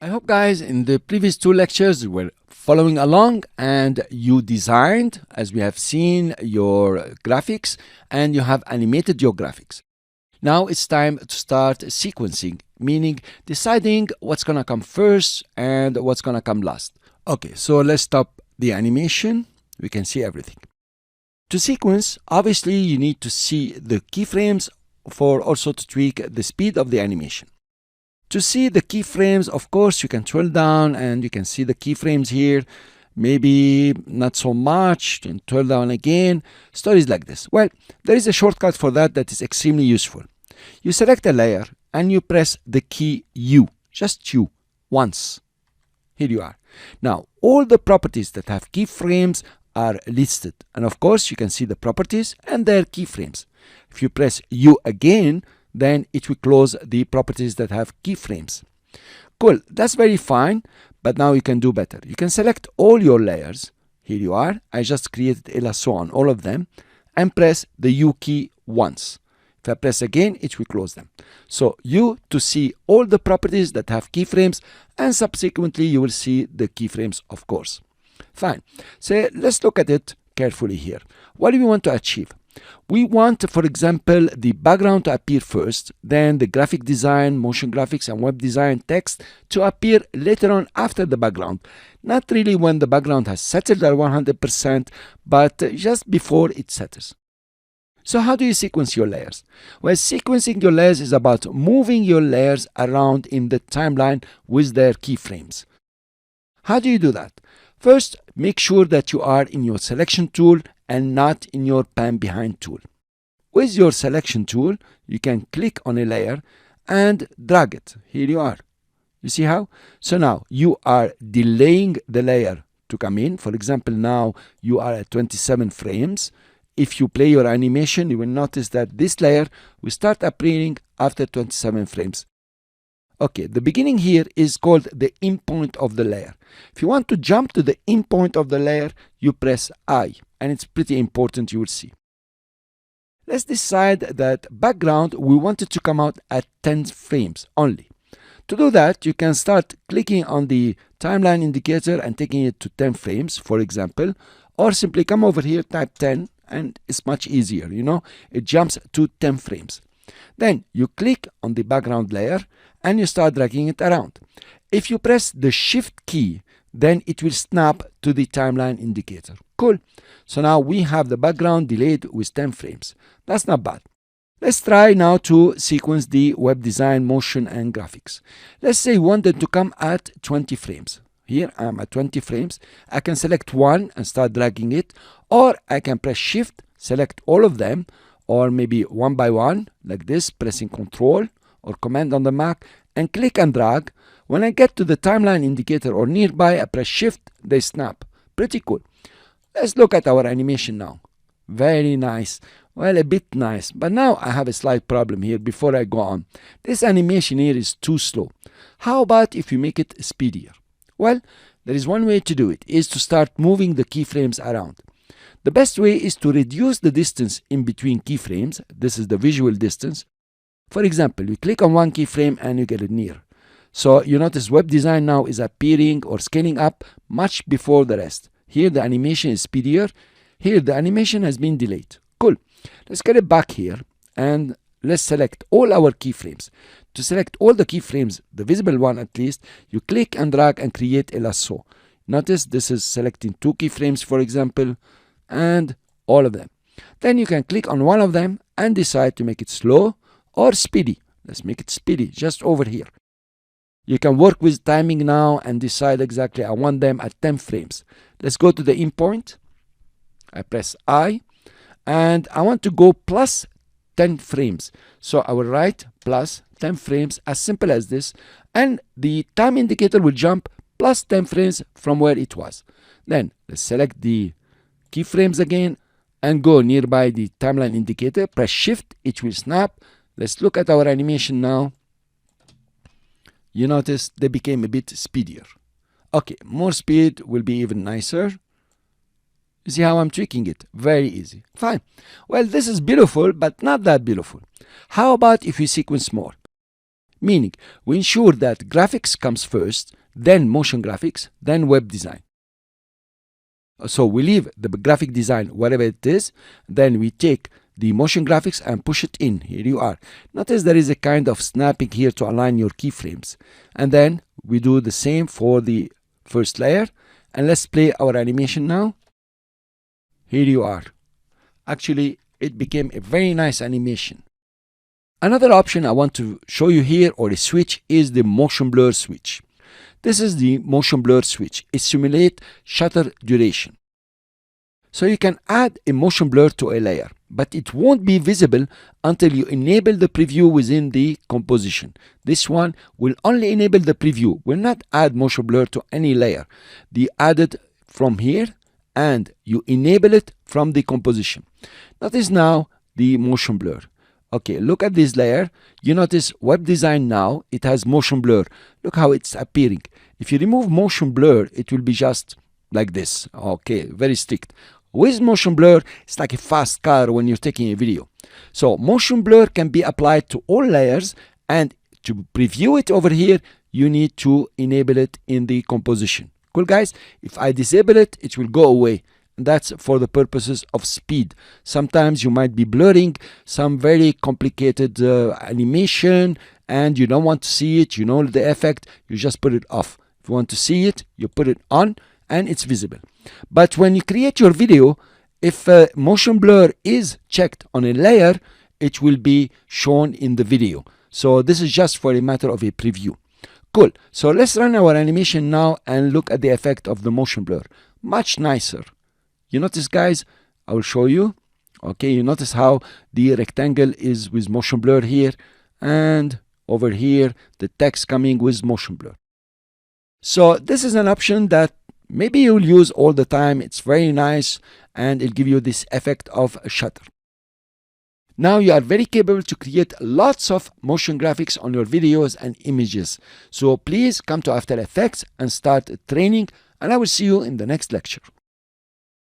I hope guys in the previous two lectures you were following along and you designed, as we have seen, your graphics and you have animated your graphics. Now it's time to start sequencing, meaning deciding what's gonna come first and what's gonna come last. Okay, so let's stop the animation. We can see everything. To sequence, obviously you need to see the keyframes for also to tweak the speed of the animation. To see the keyframes, of course, you can scroll down and you can see the keyframes here. Maybe not so much, and scroll down again. Stories like this. Well, there is a shortcut for that that is extremely useful. You select a layer and you press the key U, just U, once. Here you are. Now, all the properties that have keyframes are listed. And of course, you can see the properties and their keyframes. If you press U again, then it will close the properties that have keyframes. Cool, that's very fine, but now you can do better. You can select all your layers. Here you are. I just created a lasso on all of them and press the U key once. If I press again, it will close them. So U to see all the properties that have keyframes, and subsequently you will see the keyframes, of course. Fine. So let's look at it carefully here. What do we want to achieve? We want, for example, the background to appear first, then the graphic design, motion graphics, and web design text to appear later on after the background. Not really when the background has settled at 100%, but just before it settles. So how do you sequence your layers? Well, sequencing your layers is about moving your layers around in the timeline with their keyframes. How do you do that? First, make sure that you are in your selection tool and not in your pan behind tool. With your selection tool, you can click on a layer and drag it. Here you are. You see how? So now you are delaying the layer to come in. For example, now you are at 27 frames. If you play your animation, you will notice that this layer will start appearing after 27 frames. Okay, the beginning here is called the in point of the layer. If you want to jump to the in point of the layer, you press I, and it's pretty important, you will see. Let's decide that background, we want it to come out at 10 frames only. To do that, you can start clicking on the timeline indicator and taking it to 10 frames, for example, or simply come over here, type 10, and it's much easier, it jumps to 10 frames. Then you click on the background layer and you start dragging it around. If you press the shift key, then it will snap to the timeline indicator. Cool. So now we have the background delayed with 10 frames. That's not bad. Let's try now to sequence the web design, motion, and graphics. Let's say we want them to come at 20 frames. Here I'm at 20 frames. I can select one and start dragging it, or I can press shift, select all of them, or maybe one by one, like this, pressing Control or Command on the Mac, and click and drag. When I get to the timeline indicator or nearby, I press Shift, they snap. Pretty cool. Let's look at our animation now. Very nice. Well, a bit nice, but now I have a slight problem here before I go on. This animation here is too slow. How about if you make it speedier? Well, there is one way to do it, is to start moving the keyframes around. The best way is to reduce the distance in between keyframes. This is the visual distance. For example, you click on one keyframe and you get it near. So you notice web design now is appearing or scaling up much before the rest. Here the animation is speedier. Here the animation has been delayed. Cool. Let's get it back here and let's select all our keyframes. To select all the keyframes, the visible one at least, you click and drag and create a lasso. Notice this is selecting 2 keyframes, for example, and all of them. Then you can click on one of them and decide to make it slow or speedy. Let's make it speedy, just over here. You can work with timing now and decide exactly I want them at 10 frames. Let's go to the in point. I press I and I want to go plus 10 frames. So I will write plus 10 frames, as simple as this, and the time indicator will jump plus 10 frames from where it was. Then let's select the keyframes again and go nearby the timeline indicator, press shift, it will snap. Let's look at our animation now. You notice they became a bit speedier. Okay, more speed will be even nicer. You see how I'm tweaking it? Very easy. Fine. Well, this is beautiful, but not that beautiful. How about if we sequence more? Meaning, we ensure that graphics comes first, then motion graphics, then web design. So we leave the graphic design wherever it is, then we take the motion graphics and push it in. Here you are. Notice there is a kind of snapping here to align your keyframes. And then we do the same for the first layer. And let's play our animation now. Here you are. Actually, it became a very nice animation. Another option I want to show you here, or a switch, is the motion blur switch. This is the motion blur switch. It simulates shutter duration. So you can add a motion blur to a layer, but it won't be visible until you enable the preview within the composition. This one will only enable the preview, will not add motion blur to any layer. The added from here, and you enable it from the composition. Notice now the motion blur. Okay, look at this layer. You notice web design now, it has motion blur. Look how it's appearing. If you remove motion blur, it will be just like this. Okay, very strict. With motion blur, it's like a fast car when you're taking a video. So motion blur can be applied to all layers, and to preview it over here, you need to enable it in the composition. Cool, guys? If I disable it, it will go away. That's for the purposes of speed. Sometimes you might be blurring some very complicated animation and you don't want to see it, you know the effect, you just put it off. If you want to see it, you put it on and it's visible. But when you create your video, if motion blur is checked on a layer, it will be shown in the video. So this is just for a matter of a preview. Cool. So let's run our animation now and look at the effect of the motion blur. Much nicer. You notice, guys, I will show you. Okay, you notice how the rectangle is with motion blur here, and over here the text coming with motion blur. So this is an option that maybe you'll use all the time. It's very nice and it'll give you this effect of a shutter. Now you are very capable to create lots of motion graphics on your videos and images. So please come to After Effects and start training, and I will see you in the next lecture.